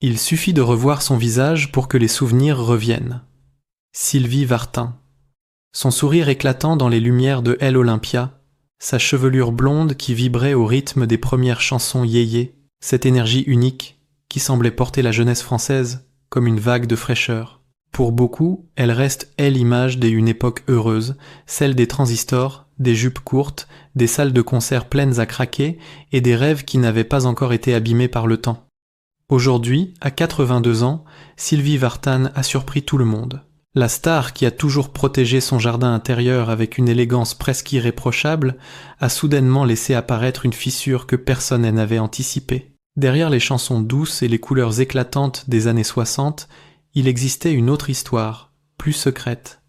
Il suffit de revoir son visage pour que les souvenirs reviennent. Sylvie Vartan. Son sourire éclatant dans les lumières de Elle Olympia, sa chevelure blonde qui vibrait au rythme des premières chansons yéyé, cette énergie unique qui semblait porter la jeunesse française comme une vague de fraîcheur. Pour beaucoup, elle reste l'image d'une époque heureuse, celle des transistors, des jupes courtes, des salles de concert pleines à craquer et des rêves qui n'avaient pas encore été abîmés par le temps. Aujourd'hui, à 82 ans, Sylvie Vartan a surpris tout le monde. La star qui a toujours protégé son jardin intérieur avec une élégance presque irréprochable a soudainement laissé apparaître une fissure que personne n'avait anticipée. Derrière les chansons douces et les couleurs éclatantes des années 60, il existait une autre histoire, plus secrète.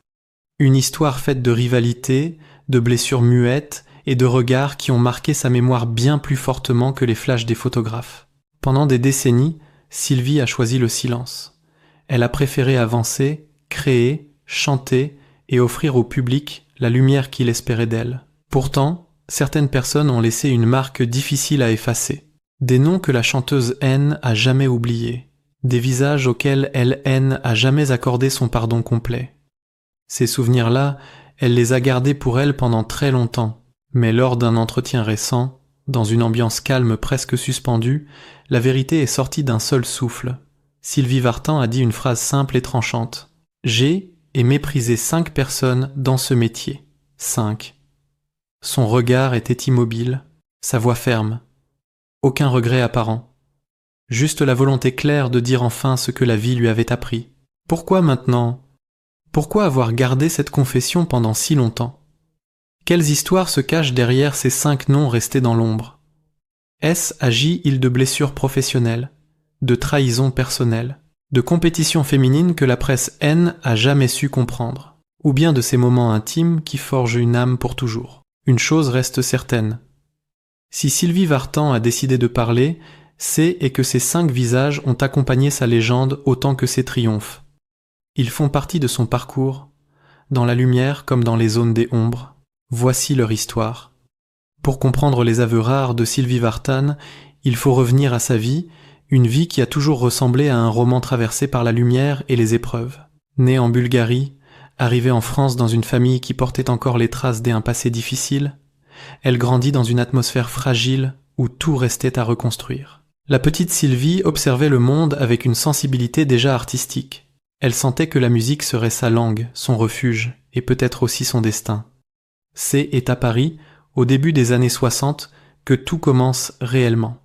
Une histoire faite de rivalité, de blessures muettes et de regards qui ont marqué sa mémoire bien plus fortement que les flashs des photographes. Pendant des décennies, Sylvie a choisi le silence. Elle a préféré avancer, créer, chanter et offrir au public la lumière qu'il espérait d'elle. Pourtant, certaines personnes ont laissé une marque difficile à effacer. Des noms que la chanteuse N a jamais oubliés. Des visages auxquels N a jamais accordé son pardon complet. Ces souvenirs-là, elle les a gardés pour elle pendant très longtemps, mais lors d'un entretien récent, dans une ambiance calme presque suspendue, la vérité est sortie d'un seul souffle. Sylvie Vartan a dit une phrase simple et tranchante. « J'ai et méprisé 5 personnes dans ce métier. 5. » Son regard était immobile, sa voix ferme. Aucun regret apparent. Juste la volonté claire de dire enfin ce que la vie lui avait appris. Pourquoi maintenant ? Pourquoi avoir gardé cette confession pendant si longtemps ? Quelles histoires se cachent derrière ces 5 noms restés dans l'ombre ? Est-ce agi-il de blessures professionnelles, de trahisons personnelles, de compétitions féminines que la presse N a jamais su comprendre, ou bien de ces moments intimes qui forgent une âme pour toujours ? Une chose reste certaine. Si Sylvie Vartan a décidé de parler, c'est et que ces 5 visages ont accompagné sa légende autant que ses triomphes. Ils font partie de son parcours, dans la lumière comme dans les zones des ombres. Voici leur histoire. Pour comprendre les aveux rares de Sylvie Vartan, il faut revenir à sa vie, une vie qui a toujours ressemblé à un roman traversé par la lumière et les épreuves. Née en Bulgarie, arrivée en France dans une famille qui portait encore les traces d'un passé difficile, elle grandit dans une atmosphère fragile où tout restait à reconstruire. La petite Sylvie observait le monde avec une sensibilité déjà artistique. Elle sentait que la musique serait sa langue, son refuge, et peut-être aussi son destin. C'est à Paris, au début des années 60, que tout commence réellement.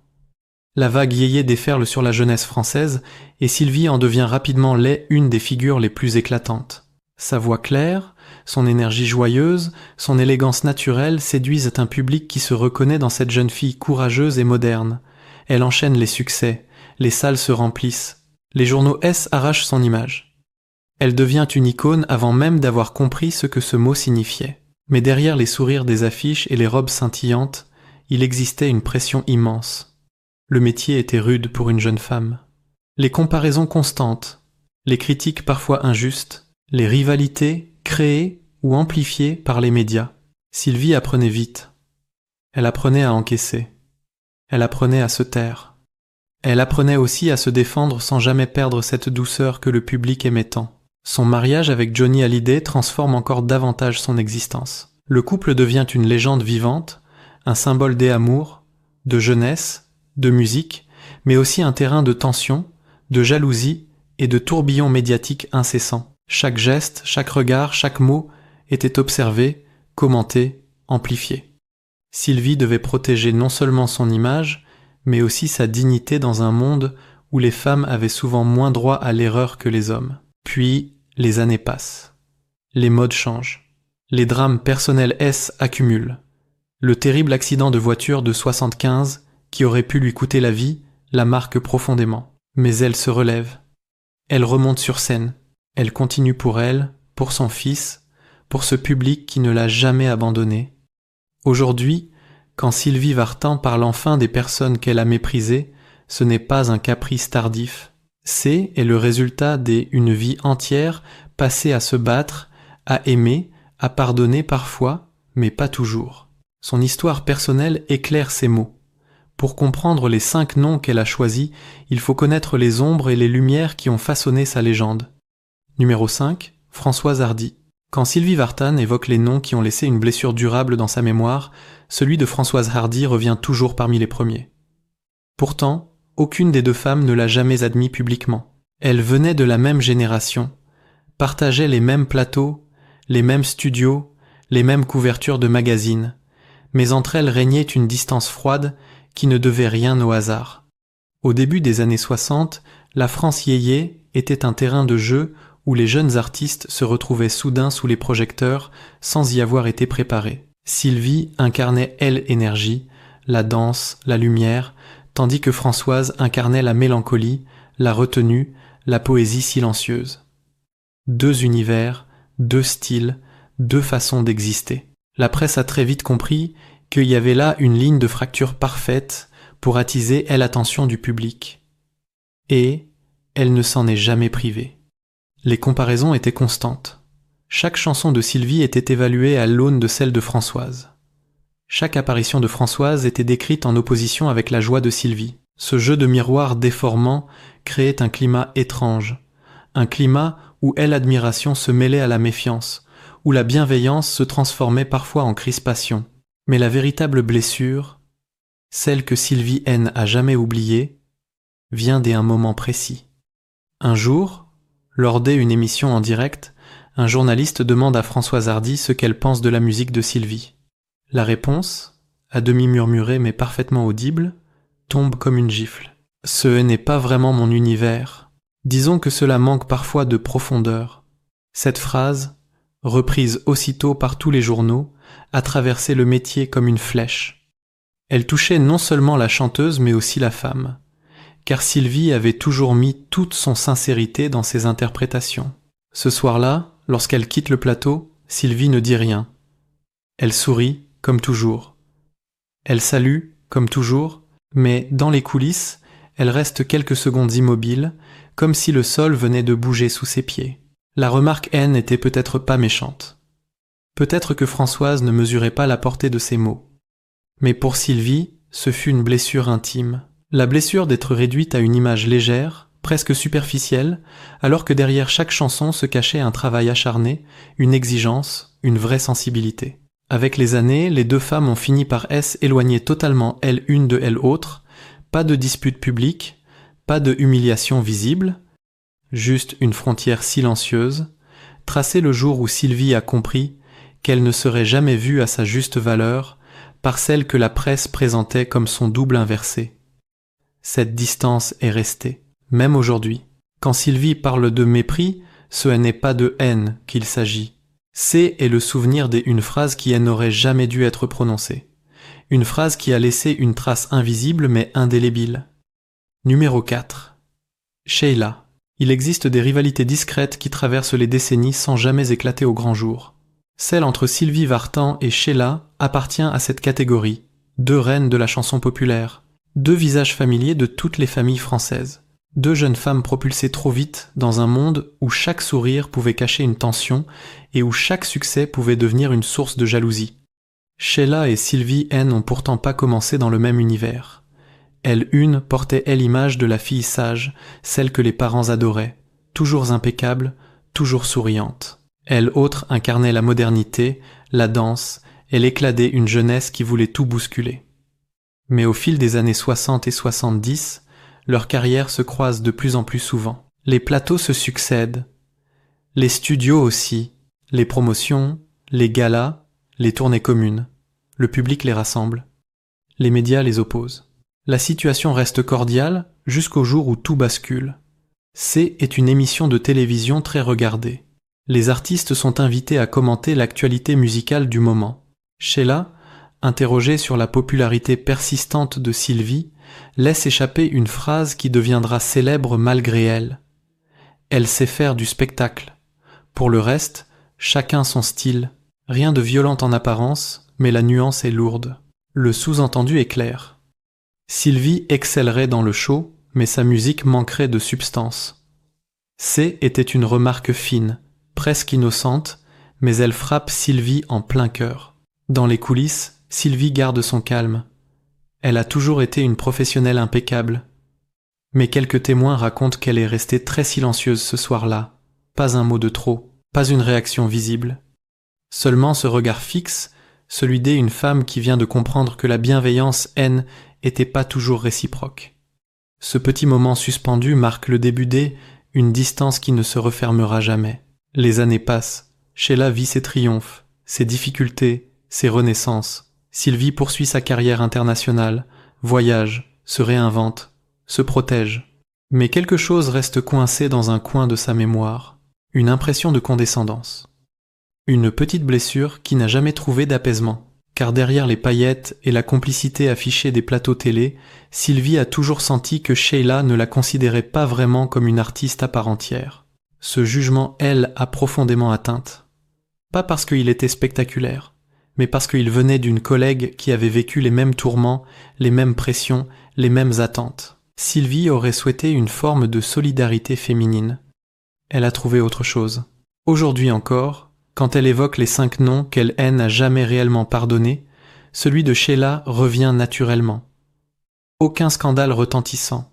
La vague yéyé déferle sur la jeunesse française, et Sylvie en devient rapidement une des figures les plus éclatantes. Sa voix claire, son énergie joyeuse, son élégance naturelle séduisent un public qui se reconnaît dans cette jeune fille courageuse et moderne. Elle enchaîne les succès, les salles se remplissent, les journaux arrachent son image. Elle devient une icône avant même d'avoir compris ce que ce mot signifiait. Mais derrière les sourires des affiches et les robes scintillantes, il existait une pression immense. Le métier était rude pour une jeune femme. Les comparaisons constantes, les critiques parfois injustes, les rivalités créées ou amplifiées par les médias. Sylvie apprenait vite. Elle apprenait à encaisser. Elle apprenait à se taire. Elle apprenait aussi à se défendre sans jamais perdre cette douceur que le public aimait tant. Son mariage avec Johnny Hallyday transforme encore davantage son existence. Le couple devient une légende vivante, un symbole d'amour, de jeunesse, de musique, mais aussi un terrain de tension, de jalousie et de tourbillon médiatique incessant. Chaque geste, chaque regard, chaque mot était observé, commenté, amplifié. Sylvie devait protéger non seulement son image, mais aussi sa dignité dans un monde où les femmes avaient souvent moins droit à l'erreur que les hommes. Puis, les années passent. Les modes changent. Les drames personnels accumulent. Le terrible accident de voiture de 75, qui aurait pu lui coûter la vie, la marque profondément. Mais elle se relève. Elle remonte sur scène. Elle continue pour elle, pour son fils, pour ce public qui ne l'a jamais abandonnée. Aujourd'hui, quand Sylvie Vartan parle enfin des personnes qu'elle a méprisées, ce n'est pas un caprice tardif. C'est le résultat d'une vie entière passée à se battre, à aimer, à pardonner parfois, mais pas toujours. Son histoire personnelle éclaire ces mots. Pour comprendre les 5 noms qu'elle a choisis, il faut connaître les ombres et les lumières qui ont façonné sa légende. Numéro 5, Françoise Hardy. Quand Sylvie Vartan évoque les noms qui ont laissé une blessure durable dans sa mémoire, celui de Françoise Hardy revient toujours parmi les premiers. Pourtant, aucune des deux femmes ne l'a jamais admis publiquement. Elles venaient de la même génération, partageaient les mêmes plateaux, les mêmes studios, les mêmes couvertures de magazines, mais entre elles régnait une distance froide qui ne devait rien au hasard. Au début des années 60, la France yéyé était un terrain de jeu où les jeunes artistes se retrouvaient soudain sous les projecteurs sans y avoir été préparés. Sylvie incarnait l'énergie, la danse, la lumière, tandis que Françoise incarnait la mélancolie, la retenue, la poésie silencieuse. 2 univers, 2 styles, 2 façons d'exister. La presse a très vite compris qu'il y avait là une ligne de fracture parfaite pour attiser l'attention du public. Et elle ne s'en est jamais privée. Les comparaisons étaient constantes. Chaque chanson de Sylvie était évaluée à l'aune de celle de Françoise. Chaque apparition de Françoise était décrite en opposition avec la joie de Sylvie. Ce jeu de miroir déformant créait un climat étrange, un climat où l'admiration se mêlait à la méfiance, où la bienveillance se transformait parfois en crispation. Mais la véritable blessure, celle que Sylvie N a jamais oubliée, vient d'un moment précis. Un jour, lors d'une émission en direct, un journaliste demande à Françoise Hardy ce qu'elle pense de la musique de Sylvie. La réponse, à demi murmurée mais parfaitement audible, tombe comme une gifle. Ce n'est pas vraiment mon univers. Disons que cela manque parfois de profondeur. Cette phrase, reprise aussitôt par tous les journaux, a traversé le métier comme une flèche. Elle touchait non seulement la chanteuse mais aussi la femme, car Sylvie avait toujours mis toute son sincérité dans ses interprétations. Ce soir-là, lorsqu'elle quitte le plateau, Sylvie ne dit rien. Elle sourit, comme toujours. Elle salue, comme toujours, mais dans les coulisses, elle reste quelques secondes immobile, comme si le sol venait de bouger sous ses pieds. La remarque N n'était peut-être pas méchante. Peut-être que Françoise ne mesurait pas la portée de ses mots. Mais pour Sylvie, ce fut une blessure intime. La blessure d'être réduite à une image légère, presque superficielle, alors que derrière chaque chanson se cachait un travail acharné, une exigence, une vraie sensibilité. Avec les années, les 2 femmes ont fini par s'éloigner totalement elle une de l'autre, pas de dispute publique, pas de humiliation visible, juste une frontière silencieuse, tracée le jour où Sylvie a compris qu'elle ne serait jamais vue à sa juste valeur par celle que la presse présentait comme son double inversé. Cette distance est restée, même aujourd'hui. Quand Sylvie parle de mépris, ce n'est pas de haine qu'il s'agit. C'est le souvenir d'une phrase qui n'aurait jamais dû être prononcée. Une phrase qui a laissé une trace invisible mais indélébile. Numéro 4. Sheila. Il existe des rivalités discrètes qui traversent les décennies sans jamais éclater au grand jour. Celle entre Sylvie Vartan et Sheila appartient à cette catégorie, 2 reines de la chanson populaire, 2 visages familiers de toutes les familles françaises, 2 jeunes femmes propulsées trop vite dans un monde où chaque sourire pouvait cacher une tension et où chaque succès pouvait devenir une source de jalousie. Sheila et Sylvie N n'ont pourtant pas commencé dans le même univers. Elle une portait l'image de la fille sage, celle que les parents adoraient, toujours impeccable, toujours souriante. Elle autre incarnait la modernité, la danse et l'éclat d'une jeunesse qui voulait tout bousculer. Mais au fil des années 60 et 70, leurs carrières se croisent de plus en plus souvent. Les plateaux se succèdent, les studios aussi, les promotions, les galas, les tournées communes. Le public les rassemble. Les médias les opposent. La situation reste cordiale jusqu'au jour où tout bascule. C est une émission de télévision très regardée. Les artistes sont invités à commenter l'actualité musicale du moment. Sheila, interrogée sur la popularité persistante de Sylvie, laisse échapper une phrase qui deviendra célèbre malgré elle. Elle sait faire du spectacle. Pour le reste, chacun son style. Rien de violent en apparence, mais la nuance est lourde. Le sous-entendu est clair. Sylvie excellerait dans le show, mais sa musique manquerait de substance. C était une remarque fine, presque innocente, mais elle frappe Sylvie en plein cœur. Dans les coulisses, Sylvie garde son calme. Elle a toujours été une professionnelle impeccable. Mais quelques témoins racontent qu'elle est restée très silencieuse ce soir-là. Pas un mot de trop, pas une réaction visible. Seulement ce regard fixe, celui d'une femme qui vient de comprendre que la bienveillance-haine n'était pas toujours réciproque. Ce petit moment suspendu marque le début une distance qui ne se refermera jamais. Les années passent. Sheila vit ses triomphes, ses difficultés, ses renaissances. Sylvie poursuit sa carrière internationale, voyage, se réinvente, se protège. Mais quelque chose reste coincé dans un coin de sa mémoire, une impression de condescendance. Une petite blessure qui n'a jamais trouvé d'apaisement. Car derrière les paillettes et la complicité affichée des plateaux télé, Sylvie a toujours senti que Sheila ne la considérait pas vraiment comme une artiste à part entière. Ce jugement, elle, a profondément atteinte. Pas parce qu'il était spectaculaire, mais parce qu'il venait d'une collègue qui avait vécu les mêmes tourments, les mêmes pressions, les mêmes attentes. Sylvie aurait souhaité une forme de solidarité féminine. Elle a trouvé autre chose. Aujourd'hui encore, quand elle évoque les 5 noms qu'elle n'a jamais réellement pardonnés, celui de Sheila revient naturellement. Aucun scandale retentissant,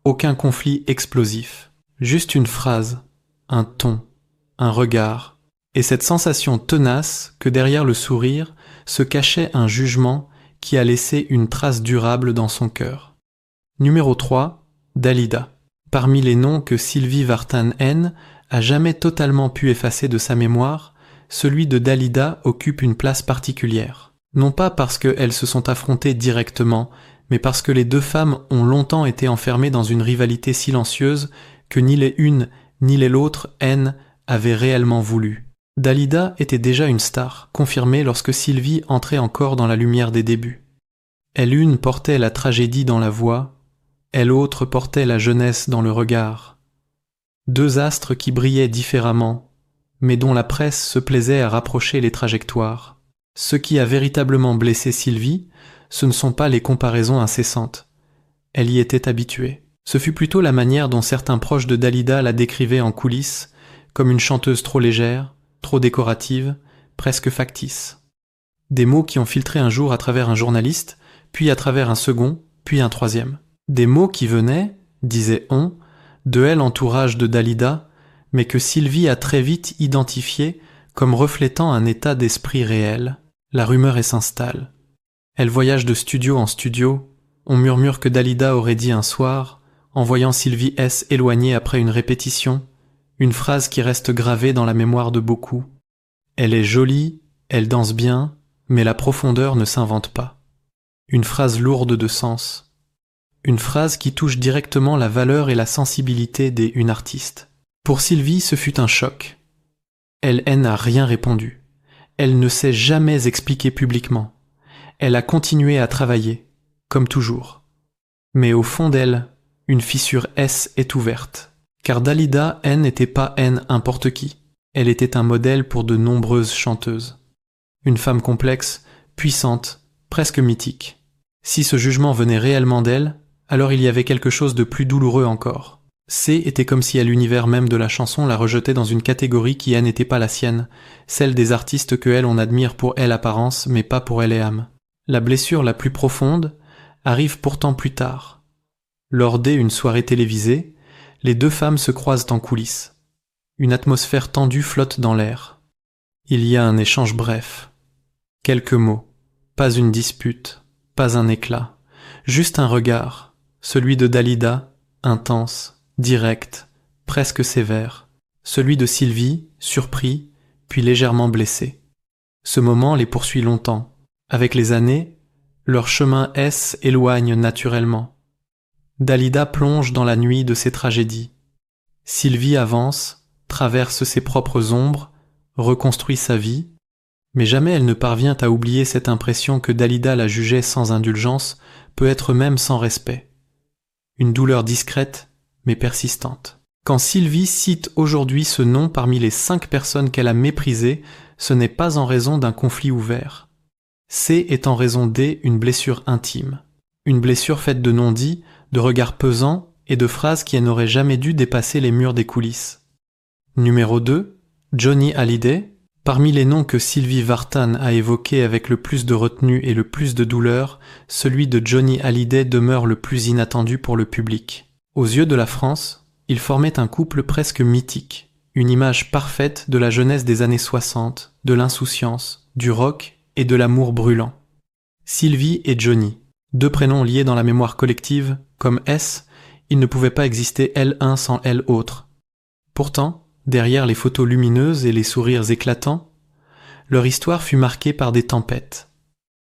aucun conflit explosif, juste une phrase, un ton, un regard, et cette sensation tenace que derrière le sourire se cachait un jugement qui a laissé une trace durable dans son cœur. Numéro 3, Dalida. Parmi les noms que Sylvie Vartan-Haine a jamais totalement pu effacer de sa mémoire, celui de Dalida occupe une place particulière. Non pas parce qu'elles se sont affrontées directement, mais parce que les deux femmes ont longtemps été enfermées dans une rivalité silencieuse que ni les unes ni les l'autre avaient réellement voulu. Dalida était déjà une star, confirmée lorsque Sylvie entrait encore dans la lumière des débuts. Elle une portait la tragédie dans la voix, elle autre portait la jeunesse dans le regard. Deux astres qui brillaient différemment, mais dont la presse se plaisait à rapprocher les trajectoires. Ce qui a véritablement blessé Sylvie, ce ne sont pas les comparaisons incessantes. Elle y était habituée. Ce fut plutôt la manière dont certains proches de Dalida la décrivaient en coulisses, comme une chanteuse trop légère, trop décorative, presque factice. Des mots qui ont filtré un jour à travers un journaliste, puis à travers un second, puis un troisième. Des mots qui venaient, disait-on, de l'entourage de Dalida, mais que Sylvie a très vite identifié comme reflétant un état d'esprit réel. La rumeur s'installe. Elle voyage de studio en studio. On murmure que Dalida aurait dit un soir, en voyant Sylvie S. éloignée après une répétition, une phrase qui reste gravée dans la mémoire de beaucoup. Elle est jolie, elle danse bien, mais la profondeur ne s'invente pas. Une phrase lourde de sens. Une phrase qui touche directement la valeur et la sensibilité d'une artiste. Pour Sylvie, ce fut un choc. Elle n'a rien répondu. Elle ne s'est jamais expliquée publiquement. Elle a continué à travailler, comme toujours. Mais au fond d'elle, une fissure est ouverte. Car Dalida n'était pas n'importe qui. Elle était un modèle pour de nombreuses chanteuses. Une femme complexe, puissante, presque mythique. Si ce jugement venait réellement d'elle, alors il y avait quelque chose de plus douloureux encore. C était comme si à l'univers même de la chanson la rejetait dans une catégorie qui n'était pas la sienne, celle des artistes que on admire pour apparence, mais pas pour et âme. La blessure la plus profonde arrive pourtant plus tard. Lors d'une soirée télévisée, les deux femmes se croisent en coulisses. Une atmosphère tendue flotte dans l'air. Il y a un échange bref. Quelques mots, pas une dispute, pas un éclat, juste un regard, celui de Dalida, intense, direct, presque sévère, celui de Sylvie, surpris, puis légèrement blessé. Ce moment les poursuit longtemps. Avec les années, leur chemin éloigne naturellement. Dalida plonge dans la nuit de ses tragédies. Sylvie avance, traverse ses propres ombres, reconstruit sa vie, mais jamais elle ne parvient à oublier cette impression que Dalida la jugeait sans indulgence, peut être même sans respect. Une douleur discrète, mais persistante. Quand Sylvie cite aujourd'hui ce nom parmi les 5 personnes qu'elle a méprisées, ce n'est pas en raison d'un conflit ouvert. C est en raison d'une blessure intime. Une blessure faite de non-dits, de regards pesants et de phrases qui n'auraient jamais dû dépasser les murs des coulisses. Numéro 2, Johnny Hallyday. Parmi les noms que Sylvie Vartan a évoqués avec le plus de retenue et le plus de douleur, celui de Johnny Hallyday demeure le plus inattendu pour le public. Aux yeux de la France, ils formaient un couple presque mythique, une image parfaite de la jeunesse des années 60, de l'insouciance, du rock et de l'amour brûlant. Sylvie et Johnny, deux prénoms liés dans la mémoire collective, comme S, il ne pouvait pas exister elle un sans elle autre. Pourtant, derrière les photos lumineuses et les sourires éclatants, leur histoire fut marquée par des tempêtes.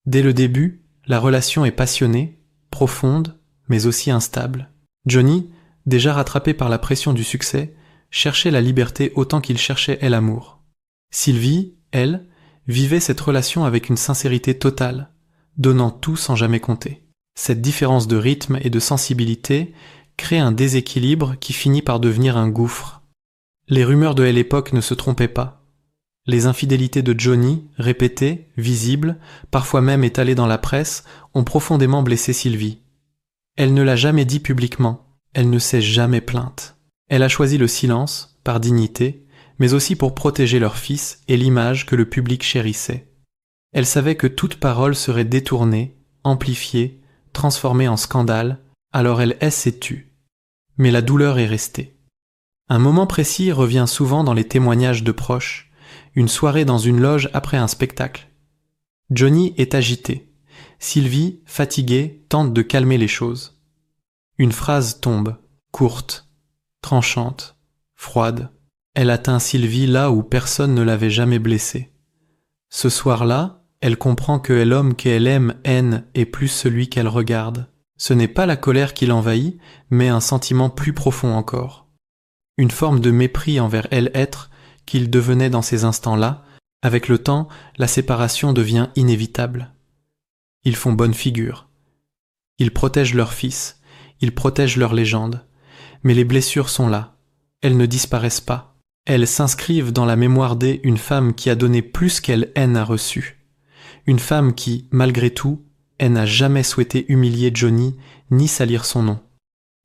Dès le début, la relation est passionnée, profonde, mais aussi instable. Johnny, déjà rattrapé par la pression du succès, cherchait la liberté autant qu'il cherchait elle l'amour. Sylvie, elle, vivait cette relation avec une sincérité totale, donnant tout sans jamais compter. Cette différence de rythme et de sensibilité crée un déséquilibre qui finit par devenir un gouffre. Les rumeurs de l'époque ne se trompaient pas. Les infidélités de Johnny, répétées, visibles, parfois même étalées dans la presse, ont profondément blessé Sylvie. Elle ne l'a jamais dit publiquement, elle ne s'est jamais plainte. Elle a choisi le silence, par dignité, mais aussi pour protéger leur fils et l'image que le public chérissait. Elle savait que toute parole serait détournée, amplifiée, transformée en scandale, alors elle s'est tue. Mais la douleur est restée. Un moment précis revient souvent dans les témoignages de proches, une soirée dans une loge après un spectacle. Johnny est agité. Sylvie, fatiguée, tente de calmer les choses. Une phrase tombe, courte, tranchante, froide. Elle atteint Sylvie là où personne ne l'avait jamais blessée. Ce soir-là, elle comprend que l'homme qu'elle aime haine et plus celui qu'elle regarde. Ce n'est pas la colère qui l'envahit, mais un sentiment plus profond encore. Une forme de mépris envers elle-être qu'il devenait dans ces instants-là. Avec le temps, la séparation devient inévitable. Ils font bonne figure. Ils protègent leur fils, ils protègent leur légende. Mais les blessures sont là. Elles ne disparaissent pas. Elles s'inscrivent dans la mémoire d'une femme qui a donné plus qu'elle n'a reçu. Une femme qui, malgré tout, elle n'a jamais souhaité humilier Johnny ni salir son nom.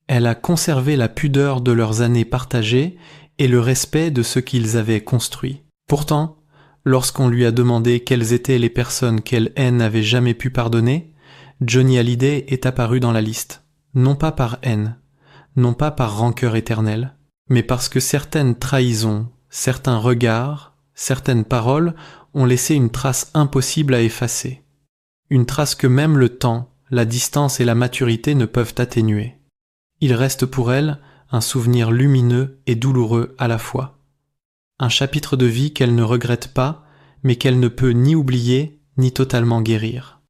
Elle a conservé la pudeur de leurs années partagées et le respect de ce qu'ils avaient construit. Pourtant, lorsqu'on lui a demandé quelles étaient les personnes qu'elle n'avait jamais pu pardonner, Johnny Hallyday est apparu dans la liste, non pas par haine, non pas par rancœur éternelle, mais parce que certaines trahisons, certains regards, certaines paroles ont laissé une trace impossible à effacer. Une trace que même le temps, la distance et la maturité ne peuvent atténuer. Il reste pour elle un souvenir lumineux et douloureux à la fois. Un chapitre de vie qu'elle ne regrette pas, mais qu'elle ne peut ni oublier, ni totalement guérir.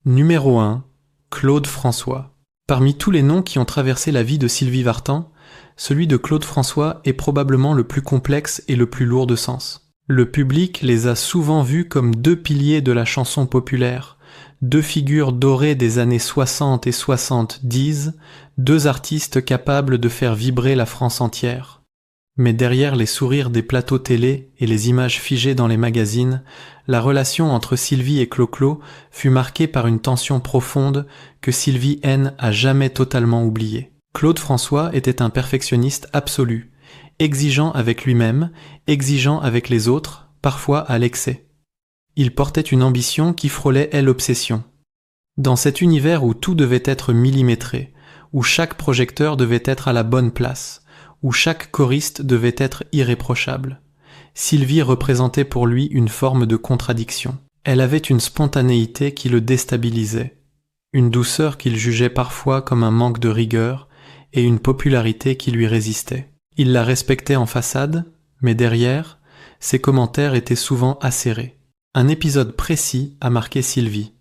Numéro 1. Claude François. Parmi tous les noms qui ont traversé la vie de Sylvie Vartan, celui de Claude François est probablement le plus complexe et le plus lourd de sens. Le public les a souvent vus comme deux piliers de la chanson populaire, deux figures dorées des années 60 et 70, deux artistes capables de faire vibrer la France entière. Mais derrière les sourires des plateaux télé et les images figées dans les magazines, la relation entre Sylvie et Clo-Clo fut marquée par une tension profonde que Sylvie a jamais totalement oubliée. Claude François était un perfectionniste absolu, exigeant avec lui-même, exigeant avec les autres, parfois à l'excès. Il portait une ambition qui frôlait l'obsession. Dans cet univers où tout devait être millimétré, où chaque projecteur devait être à la bonne place, où chaque choriste devait être irréprochable, Sylvie représentait pour lui une forme de contradiction. Elle avait une spontanéité qui le déstabilisait, une douceur qu'il jugeait parfois comme un manque de rigueur et une popularité qui lui résistait. Il la respectait en façade, mais derrière, ses commentaires étaient souvent acérés. Un épisode précis a marqué Sylvie.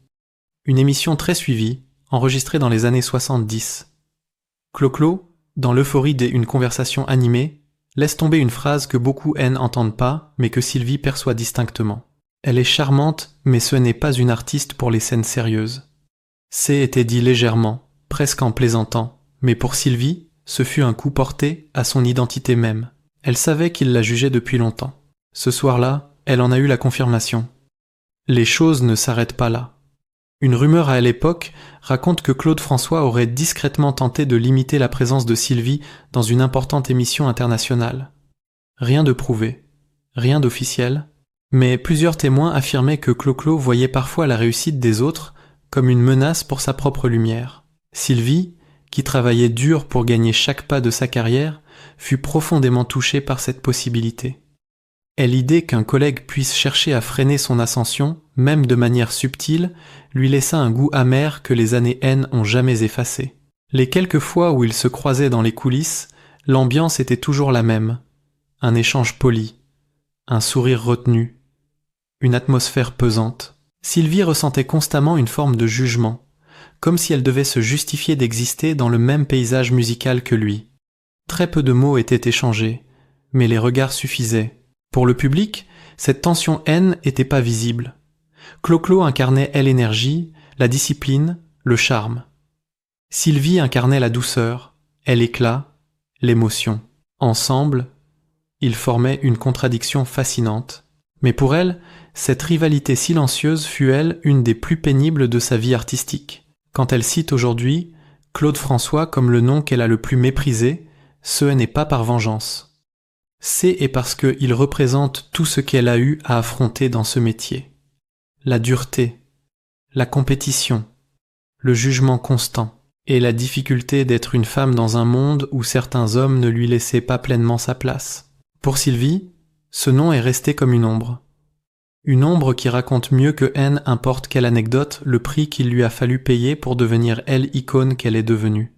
Une émission très suivie, enregistrée dans les années 70. Clo-Clo, dans l'euphorie d'une conversation animée, laisse tomber une phrase que beaucoup n'entendent pas, mais que Sylvie perçoit distinctement. Elle est charmante, mais ce n'est pas une artiste pour les scènes sérieuses. C'est était dit légèrement, presque en plaisantant, mais pour Sylvie, ce fut un coup porté à son identité même. Elle savait qu'il la jugeait depuis longtemps. Ce soir-là, elle en a eu la confirmation. Les choses ne s'arrêtent pas là. Une rumeur à l'époque raconte que Claude François aurait discrètement tenté de limiter la présence de Sylvie dans une importante émission internationale. Rien de prouvé, rien d'officiel, Mais plusieurs témoins affirmaient que Clo-Clo voyait parfois la réussite des autres comme une menace pour sa propre lumière. Sylvie, qui travaillait dur pour gagner chaque pas de sa carrière, fut profondément touchée par cette possibilité. Et l'idée qu'un collègue puisse chercher à freiner son ascension, même de manière subtile, lui laissa un goût amer que les années N ont jamais effacé. Les quelques fois où ils se croisaient dans les coulisses, l'ambiance était toujours la même. Un échange poli, un sourire retenu, une atmosphère pesante. Sylvie ressentait constamment une forme de jugement, comme si elle devait se justifier d'exister dans le même paysage musical que lui. Très peu de mots étaient échangés, mais les regards suffisaient. Pour le public, cette tension N n'était pas visible. Clo-Clo incarnait l'énergie, la discipline, le charme. Sylvie incarnait la douceur, l'éclat, l'émotion. Ensemble, ils formaient une contradiction fascinante. Mais pour elle, cette rivalité silencieuse fut, elle, une des plus pénibles de sa vie artistique. Quand elle cite aujourd'hui Claude François comme le nom qu'elle a le plus méprisé, ce n'est pas par vengeance. C'est parce qu'il représente tout ce qu'elle a eu à affronter dans ce métier. La dureté, la compétition, le jugement constant et la difficulté d'être une femme dans un monde où certains hommes ne lui laissaient pas pleinement sa place. Pour Sylvie, ce nom est resté comme une ombre. Une ombre qui raconte mieux que n'importe quelle anecdote le prix qu'il lui a fallu payer pour devenir l'icône qu'elle est devenue.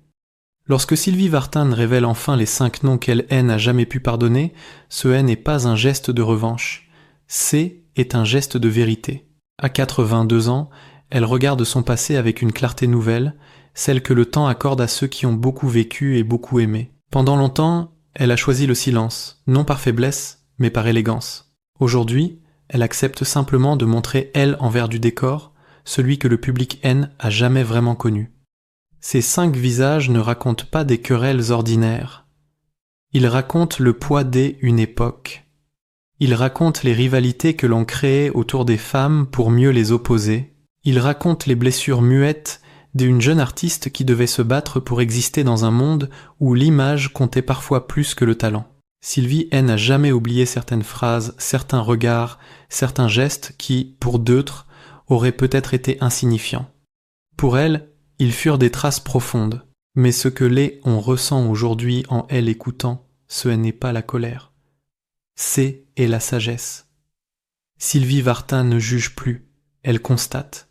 Lorsque Sylvie Vartan révèle enfin les 5 noms qu'elle n'a jamais pu pardonner, ce n'est pas un geste de revanche. C'est un geste de vérité. À 82 ans, elle regarde son passé avec une clarté nouvelle, celle que le temps accorde à ceux qui ont beaucoup vécu et beaucoup aimé. Pendant longtemps, elle a choisi le silence, non par faiblesse, mais par élégance. Aujourd'hui, elle accepte simplement de montrer elle envers du décor, celui que le public a jamais vraiment connu. Ces 5 visages ne racontent pas des querelles ordinaires. Ils racontent le poids d'une époque. Ils racontent les rivalités que l'on créait autour des femmes pour mieux les opposer. Ils racontent les blessures muettes d'une jeune artiste qui devait se battre pour exister dans un monde où l'image comptait parfois plus que le talent. Sylvie n'a jamais oublié certaines phrases, certains regards, certains gestes qui, pour d'autres, auraient peut-être été insignifiants. Pour elle, ils furent des traces profondes, mais ce que on ressent aujourd'hui en elle écoutant, ce n'est pas la colère. C'est la sagesse. Sylvie Vartan ne juge plus, elle constate,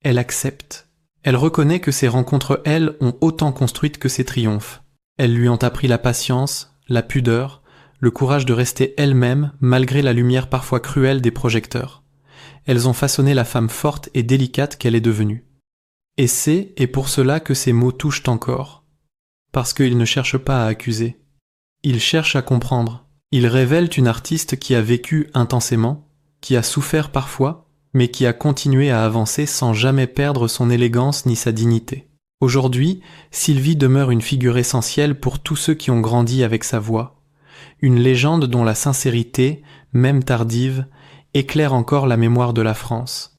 elle accepte. Elle reconnaît que ses rencontres, elles, ont autant construite que ses triomphes. Elles lui ont appris la patience, la pudeur, le courage de rester elle-même malgré la lumière parfois cruelle des projecteurs. Elles ont façonné la femme forte et délicate qu'elle est devenue. Et pour cela que ces mots touchent encore. Parce qu'ils ne cherchent pas à accuser. Ils cherchent à comprendre. Ils révèlent une artiste qui a vécu intensément, qui a souffert parfois, mais qui a continué à avancer sans jamais perdre son élégance ni sa dignité. Aujourd'hui, Sylvie demeure une figure essentielle pour tous ceux qui ont grandi avec sa voix. Une légende dont la sincérité, même tardive, éclaire encore la mémoire de la France.